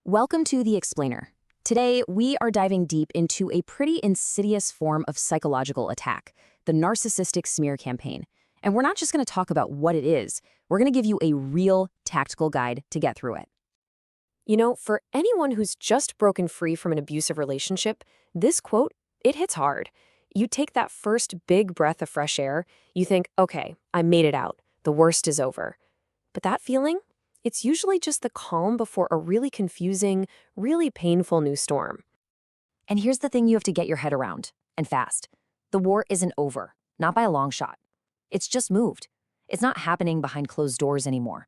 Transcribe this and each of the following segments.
Welcome to The Explainer. Today, we are diving deep into a pretty insidious form of psychological attack, the narcissistic smear campaign. And we're not just going to talk about what it is, we're going to give you a real tactical guide to get through it. You know, for anyone who's just broken free from an abusive relationship, this quote, it hits hard. You take that first big breath of fresh air, you think, okay, I made it out. The worst is over. But that feeling? It's usually just the calm before a really confusing, really painful new storm. And here's the thing you have to get your head around, and fast. The war isn't over, not by a long shot. It's just moved. It's not happening behind closed doors anymore.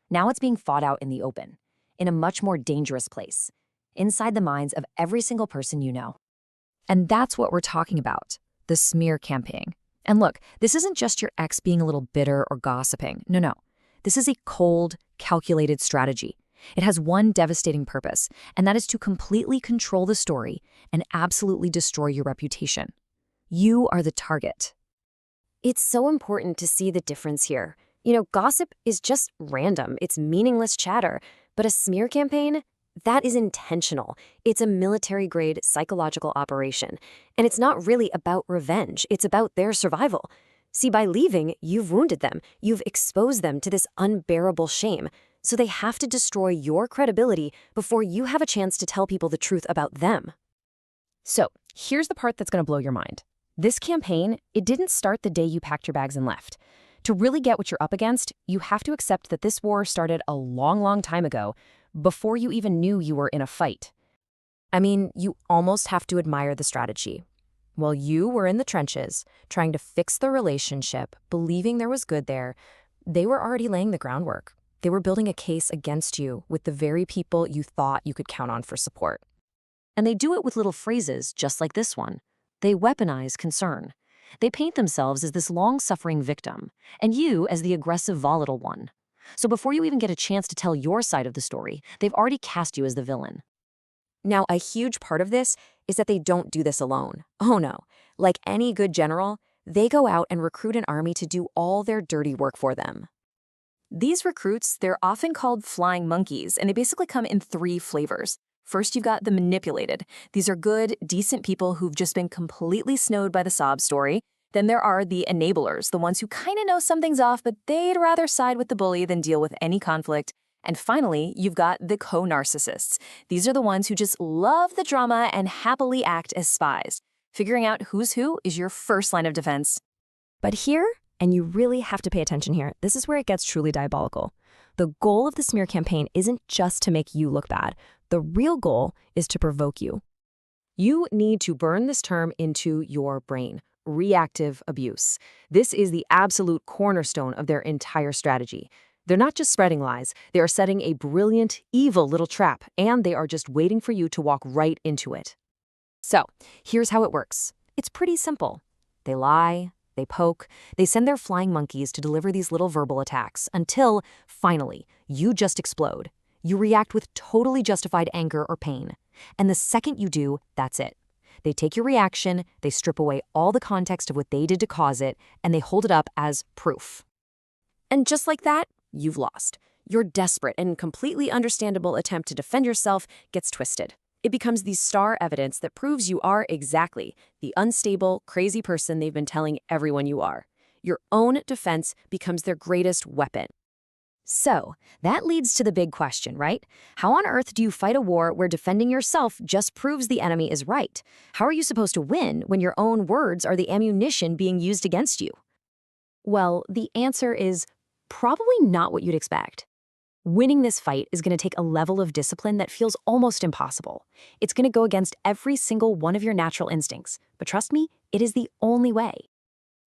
Now it's being fought out in the open, in a much more dangerous place, inside the minds of every single person you know. And that's what we're talking about, the smear campaign. And look, this isn't just your ex being a little bitter or gossiping. No. This is a cold, calculated strategy. It has one devastating purpose, and that is to completely control the story and absolutely destroy your reputation. You are the target. It's so important to see the difference here. You know, gossip is just random. It's meaningless chatter. But a smear campaign, that is intentional. It's a military-grade psychological operation. And it's not really about revenge. It's about their survival. See, by leaving, you've wounded them. You've exposed them to this unbearable shame. So they have to destroy your credibility before you have a chance to tell people the truth about them. So, here's the part that's going to blow your mind. This campaign, it didn't start the day you packed your bags and left. To really get what you're up against, you have to accept that this war started a long time ago, before you even knew you were in a fight. I mean, you almost have to admire the strategy. While you were in the trenches, trying to fix the relationship, believing there was good there, they were already laying the groundwork. They were building a case against you with the very people you thought you could count on for support. And they do it with little phrases just like this one. They weaponize concern. They paint themselves as this long-suffering victim, and you as the aggressive, volatile one. So before you even get a chance to tell your side of the story, they've already cast you as the villain. Now, a huge part of this is that they don't do this alone. Oh no. Like any good general, they go out and recruit an army to do all their dirty work for them. These recruits, they're often called flying monkeys, and they basically come in 3 flavors. First, you've got the manipulated. These are good, decent people who've just been completely snowed by the sob story. Then there are the enablers, the ones who kind of know something's off, but they'd rather side with the bully than deal with any conflict. And finally, you've got the co-narcissists. These are the ones who just love the drama and happily act as spies. Figuring out who's who is your first line of defense. But here, and you really have to pay attention here, this is where it gets truly diabolical. The goal of the smear campaign isn't just to make you look bad. The real goal is to provoke you. You need to burn this term into your brain. Reactive abuse. This is the absolute cornerstone of their entire strategy. They're not just spreading lies, they are setting a brilliant, evil little trap, and they are just waiting for you to walk right into it. So, here's how it works. It's pretty simple. They lie, they poke, they send their flying monkeys to deliver these little verbal attacks until, finally, you just explode. You react with totally justified anger or pain. And the second you do, that's it. They take your reaction, they strip away all the context of what they did to cause it, and they hold it up as proof. And just like that, you've lost. Your desperate and completely understandable attempt to defend yourself gets twisted. It becomes the star evidence that proves you are exactly the unstable, crazy person they've been telling everyone you are. Your own defense becomes their greatest weapon. So, that leads to the big question, right? How on earth do you fight a war where defending yourself just proves the enemy is right? How are you supposed to win when your own words are the ammunition being used against you? Well, the answer is probably not what you'd expect. Winning this fight is going to take a level of discipline that feels almost impossible. It's going to go against every single one of your natural instincts. But trust me, it is the only way.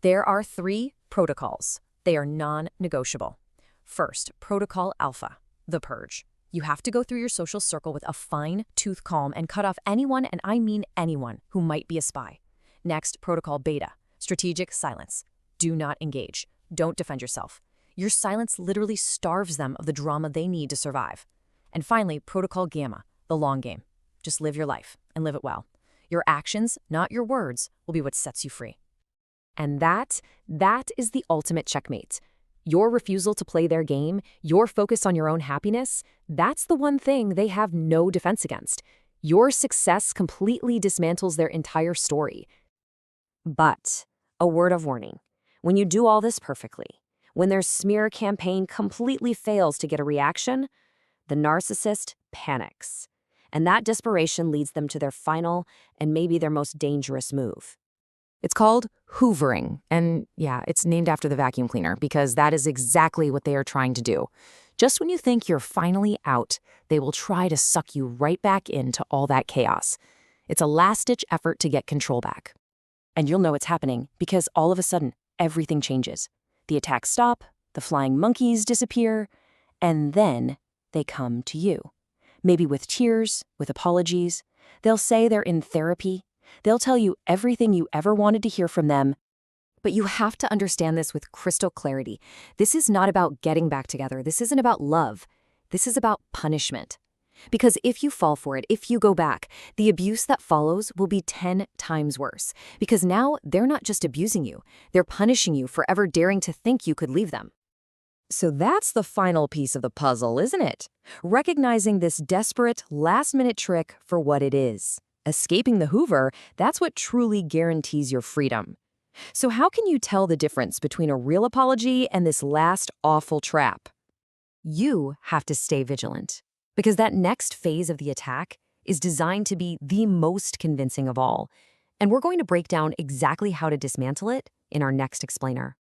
There are 3 protocols. They are non-negotiable. First, Protocol Alpha, the purge. You have to go through your social circle with a fine-tooth comb and cut off anyone, and I mean anyone, who might be a spy. Next, Protocol Beta, strategic silence. Do not engage. Don't defend yourself. Your silence literally starves them of the drama they need to survive. And finally, Protocol Gamma, the long game. Just live your life, and live it well. Your actions, not your words, will be what sets you free. And that is the ultimate checkmate. Your refusal to play their game, your focus on your own happiness, that's the one thing they have no defense against. Your success completely dismantles their entire story. But, a word of warning, when you do all this perfectly, when their smear campaign completely fails to get a reaction, the narcissist panics. And that desperation leads them to their final and maybe their most dangerous move. It's called hoovering, and yeah, it's named after the vacuum cleaner because that is exactly what they are trying to do. Just when you think you're finally out, they will try to suck you right back into all that chaos. It's a last-ditch effort to get control back. And you'll know it's happening because all of a sudden, everything changes. The attacks stop, the flying monkeys disappear, and then they come to you. Maybe with tears, with apologies. They'll say they're in therapy. They'll tell you everything you ever wanted to hear from them. But you have to understand this with crystal clarity. This is not about getting back together. This isn't about love. This is about punishment. Because if you fall for it, if you go back, the abuse that follows will be 10 times worse. Because now they're not just abusing you, they're punishing you for ever daring to think you could leave them. So that's the final piece of the puzzle, isn't it? Recognizing this desperate, last-minute trick for what it is. Escaping the Hoover, that's what truly guarantees your freedom. So how can you tell the difference between a real apology and this last awful trap? You have to stay vigilant, because that next phase of the attack is designed to be the most convincing of all. And we're going to break down exactly how to dismantle it in our next explainer.